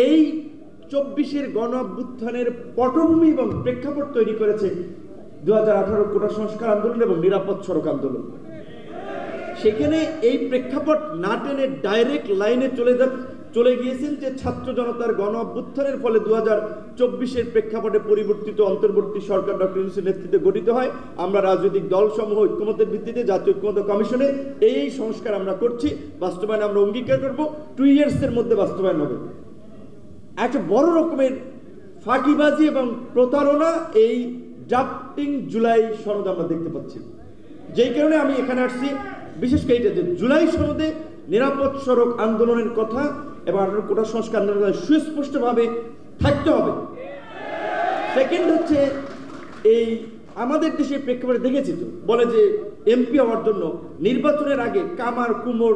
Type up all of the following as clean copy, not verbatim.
এই 24-এর গণ অভ্যুত্থানের পটভূমি এবং প্রেক্ষাপট তৈরি করেছে 2018 কোটা সংস্কার আন্দোলন এবং নিরাপদ সড়ক আন্দোলন। সেখানে এই প্রেক্ষাপট না টেনে ডাইরেক্ট লাইনে চলে গিয়েছেন যে ছাত্র জনতার গণ অভ্যুত্থানের ফলে 2024-এর প্রেক্ষাপটে পরিবর্তিত অন্তর্বর্তী সরকার ডক্টর ইউনূসের নেতৃত্বে গঠিত হয়। আমরা রাজনৈতিক দলসমূহ ঐক্যমতের ভিত্তিতে জাতীয় ঐক্যমত্য কমিশনে এই সংস্কার আমরা করছি, বাস্তবায়ন আমরা অঙ্গীকার করব, 2 ইয়ার্সের মধ্যে বাস্তবায়ন হবে। একটা বড় রকমের ফাঁকিবাজি এবং প্রতারণা এই ড্রাফটিং জুলাই সনদ আমরা দেখতে পাচ্ছি। যেই কারণে আমি এখানে আসছি, বিশেষ করে এটা যে জুলাই সনদে নিরাপদ সড়ক আন্দোলনের কথা এবং কোটা সংস্কার আন্দোলনের সুস্পষ্টভাবে থাকতে হবে। সেকেন্ড হচ্ছে, এই আমাদের দেশে প্রেক্ষাপটে দেখেছি তো, বলে যে এমপি হওয়ার জন্য নির্বাচনের আগে কামার কুমোর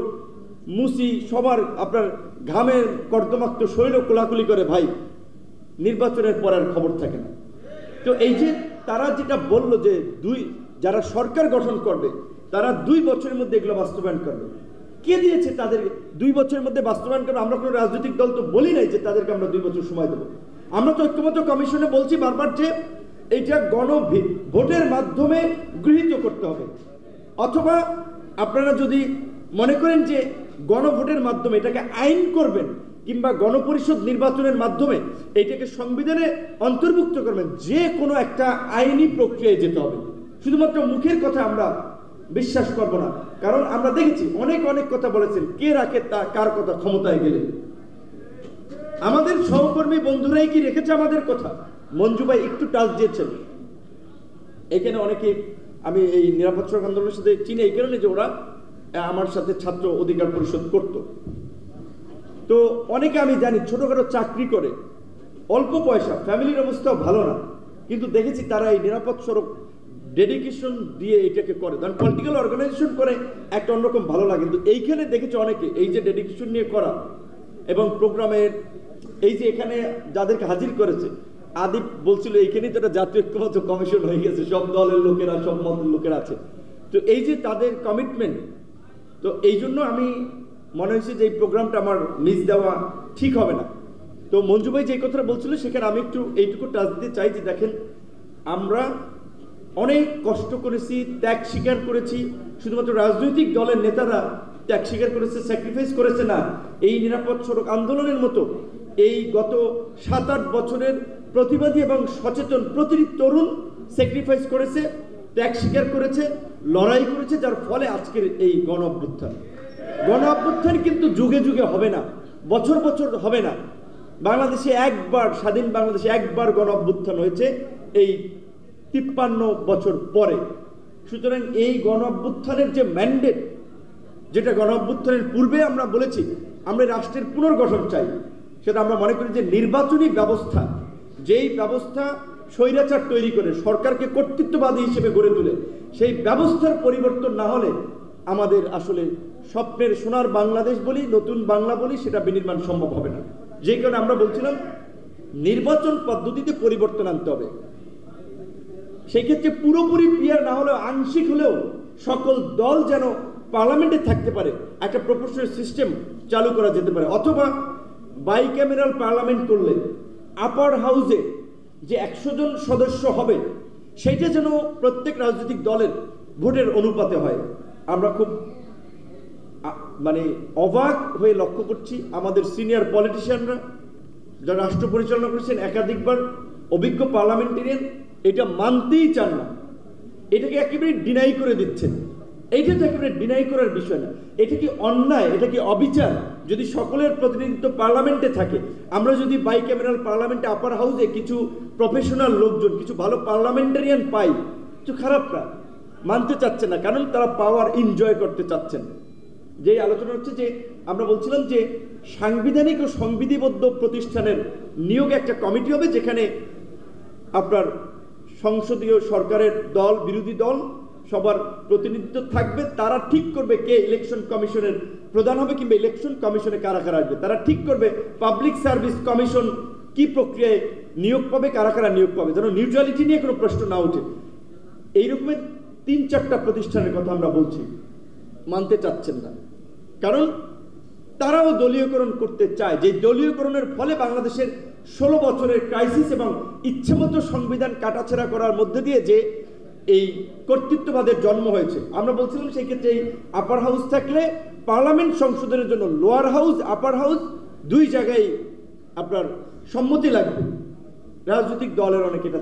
মুসি সবার আপনার ঘামের কর্দমাক্ত শৈল কোলাকুলি করে, ভাই নির্বাচনের পর আর খবর থাকে না। তো এই যে তারা যেটা বলল যে যারা সরকার গঠন করবে তারা 2 বছরের মধ্যে এগুলো বাস্তবায়ন করবে, কে দিয়েছে তাদের 2 বছরের মধ্যে বাস্তবায়ন করবে? আমরা কোনো রাজনৈতিক দল তো বলি নাই যে তাদেরকে আমরা 2 বছর সময় দেবো। আমরা তো ঐক্যমত্য কমিশনে বলছি বারবার যে এইটা ভোটের মাধ্যমে গৃহীত করতে হবে, অথবা আপনারা যদি মনে করেন যে গণভোটের মাধ্যমে এটাকে আইন করবেন কিংবা গণপরিষদ নির্বাচনের মাধ্যমে এটাকে সংবিধানে অন্তর্ভুক্ত করবেন, যে কোনো একটা আইনি প্রক্রিয়ায় যেতে হবে। শুধুমাত্র মুখের কথা আমরা বিশ্বাস করব না, কারণ আমরা দেখেছি অনেক কথা বলেছেন, কে রাখে তা কার কথা ক্ষমতায় গেলে। আমাদের সহকর্মী বন্ধুরাই কি রেখেছে আমাদের কথা? মঞ্জু ভাই একটু টাচ দিয়েছেন। এখানে অনেকে আমি এই নিরাপদ সড়ক আন্দোলনের সাথে চিনি এই কারণে যে ওরা আমার সাথে ছাত্র অধিকার পরিষদ করত। তো অনেকে আমি জানি ছোটখাটো চাকরি করে, অল্প পয়সা, ফ্যামিলির অবস্থাও ভালো না, কিন্তু দেখেছি তারা এই নিরাপদ সড়ক ডেডিকেশন দিয়ে এটাকে করে। কারণ পলিটিক্যাল অর্গানাইজেশন করে একটা অন্যরকম ভালো লাগে, কিন্তু এইখানে দেখেছি অনেকে এই যে ডেডিকেশন নিয়ে করা এবং প্রোগ্রামের এই যে এখানে যাদেরকে হাজির করেছে, আদিপ বলছিল এইখানেই তো একটা জাতীয় ঐক্যমত্য কমিশন হয়ে গেছে, সব দলের লোকেরা সব মতের লোকেরা আছে। তো এই যে তাদের কমিটমেন্ট, তো এই জন্য আমি মনে হয়েছে যে এই প্রোগ্রামটা আমার মিস দেওয়া ঠিক হবে না। তো মঞ্জু ভাই যে কথাটা বলছিল সেখানে আমি একটু এইটুকু টাচ দিতে চাই যে দেখেন, আমরা অনেক কষ্ট করেছি, ত্যাগ স্বীকার করেছি। শুধুমাত্র রাজনৈতিক দলের নেতারা ত্যাগ স্বীকার করেছে, স্যাক্রিফাইস করেছে না, এই নিরাপদ সড়ক আন্দোলনের মতো এই গত 7-8 বছরের প্রতিবাদী এবং সচেতন প্রতিটি তরুণ স্যাক্রিফাইস করেছে, ত্যাগ স্বীকার করেছে, লড়াই করেছে, যার ফলে আজকের এই গণ অভ্যুত্থান কিন্তু যুগে যুগে হবে না, বছর হবে না। বাংলাদেশে একবার, স্বাধীন বাংলাদেশে একবার গণ অভ্যুত্থান হয়েছে এই 53 বছর পরে। সুতরাং এই গণ অভ্যুত্থানের যে ম্যান্ডেট, যেটা গণ অভ্যুত্থানের পূর্বে আমরা বলেছি আমরা রাষ্ট্রের পুনর্গঠন চাই, সেটা আমরা মনে করি যে নির্বাচনী ব্যবস্থা, যেই ব্যবস্থা স্বৈরাচার তৈরি করে সরকারকে কর্তৃত্ববাদী হিসেবে গড়ে তোলে, সেই ব্যবস্থার পরিবর্তন না হলে আমাদের আসলে স্বপ্নের সোনার বাংলাদেশ বলি, নতুন বাংলা বলি, সেটা বিনির্মাণ সম্ভব হবে না। যে কারণে আমরা বলছিলাম নির্বাচন পদ্ধতিতে পরিবর্তন আনতে হবে। সেই ক্ষেত্রে পুরোপুরি পিয়ার না হলেও আংশিক হলেও সকল দল যেন পার্লামেন্টে থাকতে পারে, একটা প্রপোর্শনাল সিস্টেম চালু করা যেতে পারে, অথবা বাইক্যামেরাল পার্লামেন্ট করলে আপার হাউসে যে 100 জন সদস্য হবে সেটা যেন প্রত্যেক রাজনৈতিক দলের ভোটের অনুপাতে হয়। আমরা খুব অবাক হয়ে লক্ষ্য করছি আমাদের সিনিয়র পলিটিশিয়ানরা যারা রাষ্ট্র পরিচালনা করেছেন একাধিকবার, অভিজ্ঞ পার্লামেন্টেরিয়ান, এটা মানতেই চান না, এটাকে একেবারে ডিনাই করে দিচ্ছেন। এইটা তো একেবারে ডিনাই করার বিষয় না, এটা কি অন্যায়, এটা কি অবিচার? যদি সকলের প্রতিনিধিত্ব পার্লামেন্টে থাকে, আমরা যদি বাইক্যামেরাল পার্লামেন্টে আপার হাউসে কিছু প্রফেশনাল লোকজন, কিছু ভালো পার্লামেন্টারিয়ান পাই, কিছু খারাপরা মানতে চাচ্ছে না, কারণ তারা পাওয়ার এনজয় করতে চাচ্ছেন। যে আলোচনা হচ্ছে যে আমরা বলছিলাম যে সাংবিধানিক ও সংবিধিবদ্ধ প্রতিষ্ঠানের নিয়োগে একটা কমিটি হবে, যেখানে আপনার সংসদীয় সরকারের দল, বিরোধী দল সবার প্রতিনিধিত্ব থাকবে। তারা ঠিক করবে কে ইলেকশন কমিশনের প্রধান হবে কিংবা ইলেকশন কমিশনে কারা কারা আসবে। তারা ঠিক করবে পাবলিক সার্ভিস কমিশন কি প্রক্রিয়ায় নিয়োগ পাবে, কারা কারা নিয়োগ পাবে, যেন নিউট্রালিটি নিয়ে কোনো প্রশ্ন না ওঠে। এইরকমের 3-4টা প্রতিষ্ঠানের কথা আমরা বলছি, মানতে চাচ্ছেন না। কারণ তারাও দলীয়করণ করতে চায়, যে দলীয়করণের ফলে বাংলাদেশের 16 বছরের ক্রাইসিস এবং ইচ্ছেমতো সংবিধান কাটাছেড়া করার মধ্যে দিয়ে যে এই কর্তৃত্ববাদের জন্ম হয়েছে। আমরা বলছিলাম সেই ক্ষেত্রে এই আপার হাউস থাকলে পার্লামেন্ট সংশোধনের জন্য লোয়ার হাউস আপার হাউস দুই জায়গায় আপনার সম্মতি লাগবে, রাজনৈতিক দলের অনেক এটা